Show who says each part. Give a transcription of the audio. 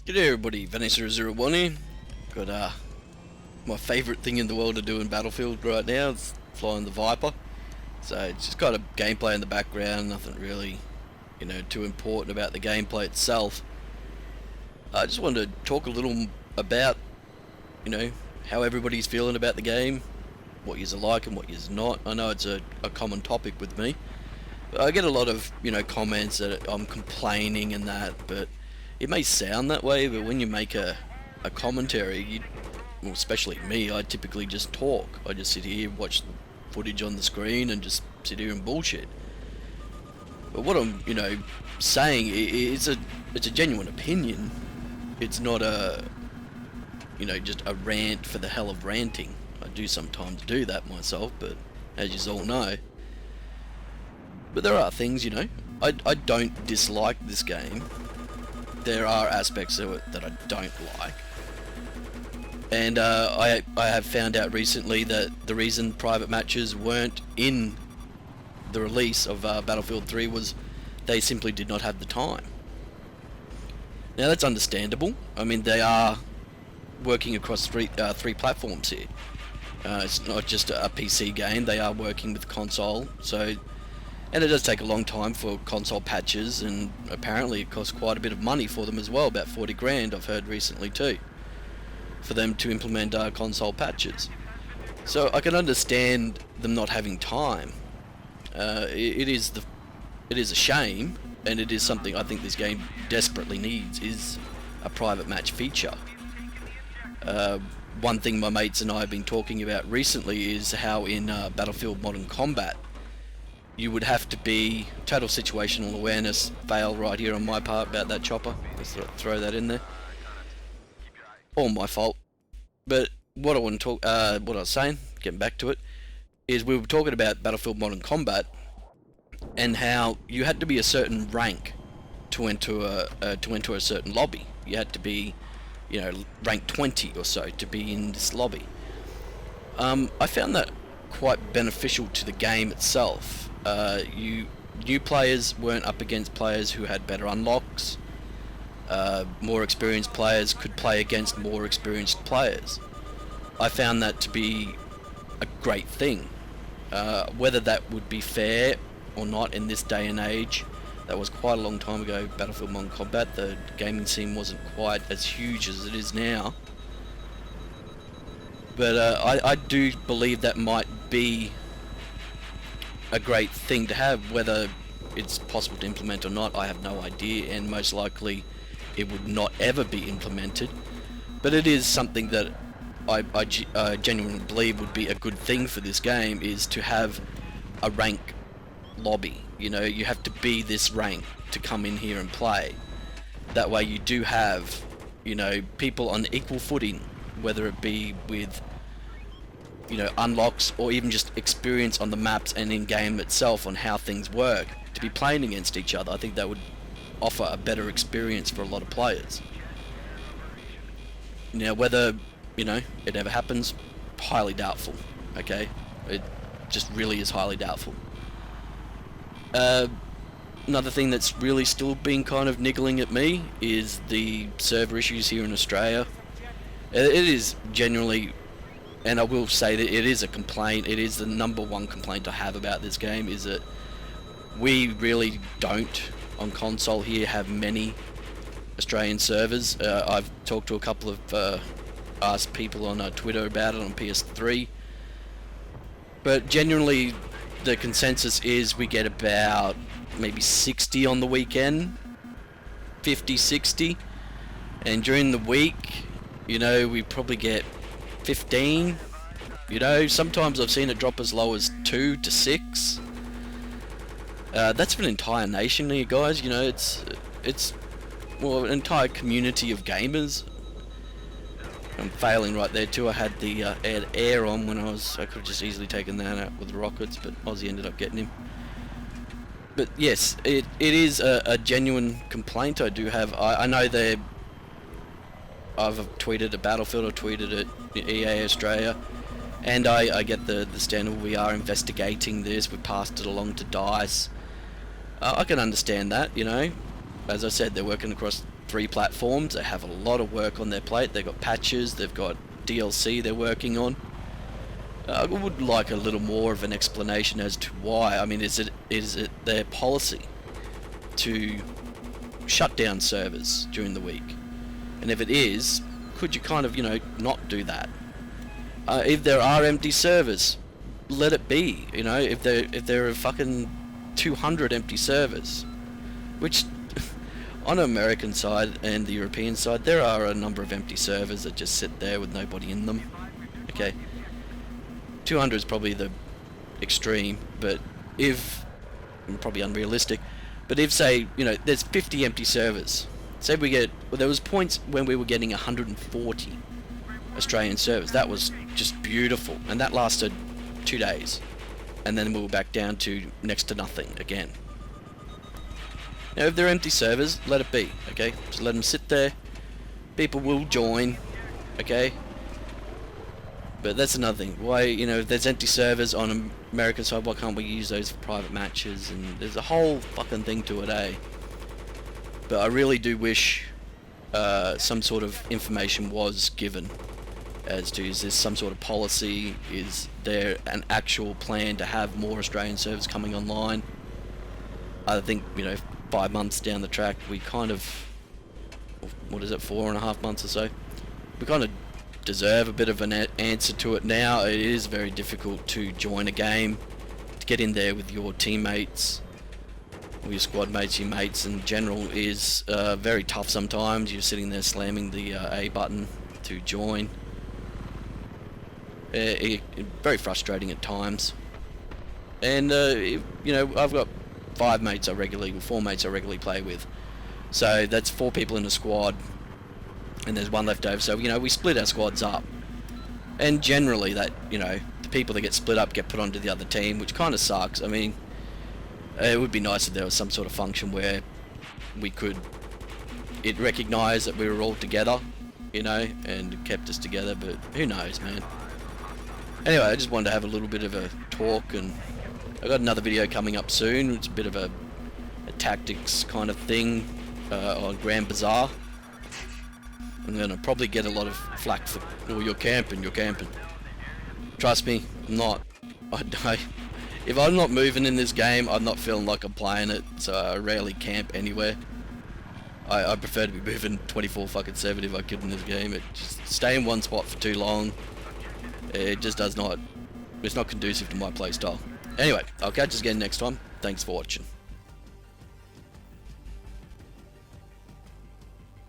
Speaker 1: G'day everybody, Vanessa01 here. Got my favourite thing in the world to do in Battlefield right now is flying the Viper. So it's just got a gameplay in the background, nothing really, too important about the gameplay itself. I just wanted to talk a little about, how everybody's feeling about the game, what yous are like and what yous not. I know it's a common topic with me. But I get a lot of, comments that I'm complaining and that, but it may sound that way, but when you make a commentary, well, especially me, I typically just talk. I just sit here, watch the footage on the screen, and just sit here and bullshit. But what I'm, saying it's a genuine opinion. It's not just a rant for the hell of ranting. I do sometimes do that myself, but as you all know. But there are things, I don't dislike this game. There are aspects of it that I don't like. And I have found out recently that the reason private matches weren't in the release of Battlefield 3 was they simply did not have the time. Now that's understandable. I mean, they are working across three platforms here. It's not just a PC game, they are working with console, and it does take a long time for console patches, and apparently it costs quite a bit of money for them as well, about 40 grand I've heard recently too, for them to implement console patches. So I can understand them not having time. It is a shame, and it is something I think this game desperately needs, is a private match feature. One thing my mates and I have been talking about recently is how in Battlefield Modern Combat, you would have to be total situational awareness. Fail right here on my part about that chopper. Let's throw that in there. All my fault. But what I want to talk, what I was saying, getting back to it, is we were talking about Battlefield Modern Combat and how you had to be a certain rank to enter a certain lobby. You had to be, rank 20 or so to be in this lobby. I found that quite beneficial to the game itself. New players weren't up against players who had better unlocks. More experienced players could play against more experienced players. I found that to be a great thing. Whether that would be fair or not in this day and age, that was quite a long time ago. Battlefield Modern Combat, the gaming scene wasn't quite as huge as it is now. But I do believe that might be a great thing to have. Whether it's possible to implement or not, I have no idea, and most likely it would not ever be implemented. But it is something that I genuinely believe would be a good thing for this game, is to have a rank lobby. You have to be this rank to come in here and play. That way you do have, people on equal footing, whether it be with unlocks or even just experience on the maps and in game itself on how things work, to be playing against each other. I think that would offer a better experience for a lot of players. Now whether it ever happens, highly doubtful. Okay, it just really is highly doubtful. Another thing that's really still been kind of niggling at me is the server issues here in Australia. It is genuinely, and I will say that it is a complaint, it is the number one complaint I have about this game, is that we really don't, on console here, have many Australian servers. I've talked to a couple of asked people on Twitter about it on PS3, but genuinely the consensus is we get about maybe 60 on the weekend, 50, 60, and during the week, we probably get 15. Sometimes I've seen it drop as low as 2 to 6. That's for an entire nation here, guys. It's an entire community of gamers. I'm failing right there too. I had the air on when I could have just easily taken that out with the rockets, but Aussie ended up getting him. But yes, it is a genuine complaint I do have. I know I've tweeted at Battlefield, I've tweeted at EA Australia, and I get the standard. We are investigating this, we passed it along to DICE. I can understand that, As I said, they're working across re-platforms. They have a lot of work on their plate. They've got patches, they've got DLC they're working on. I would like a little more of an explanation as to why. I mean, is it their policy to shut down servers during the week? And if it is, could you kind of, not do that? If there are empty servers, let it be. If there are fucking 200 empty servers, which on the American side and the European side, there are a number of empty servers that just sit there with nobody in them. Okay, 200 is probably the extreme, but probably unrealistic, but if, say, there's 50 empty servers, say there was points when we were getting 140 Australian servers. That was just beautiful, and that lasted 2 days, and then we were back down to next to nothing again. Now, if they're empty servers, let it be, okay? Just let them sit there. People will join, okay? But that's another thing. Why, if there's empty servers on American side, why can't we use those for private matches? And there's a whole fucking thing to it, eh? But I really do wish some sort of information was given as to, is this some sort of policy? Is there an actual plan to have more Australian servers coming online? I think, 5 months down the track, we kind of, 4.5 months or so, we kind of deserve a bit of an answer to it now. It is very difficult to join a game, to get in there with your teammates, or your squad mates, your mates in general, is very tough sometimes. You're sitting there slamming the A button to join. Very frustrating at times. And, I've got 4 mates I regularly play with. So that's 4 people in a squad, and there's 1 left over. So, we split our squads up. And generally the people that get split up get put onto the other team, which kind of sucks. I mean, it would be nice if there was some sort of function where it recognised that we were all together, and kept us together, but who knows, man. Anyway, I just wanted to have a little bit of a talk, and I got another video coming up soon. It's a bit of a tactics kind of thing on Bazaar. I'm gonna probably get a lot of flack for, "Oh, you're camping." Trust me, I'm not. If I'm not moving in this game, I'm not feeling like I'm playing it. So I rarely camp anywhere. I prefer to be moving 24/7 if I could in this game. It just stay in one spot for too long. It just does not. It's not conducive to my playstyle. Anyway, I'll catch us again next time. Thanks for watching.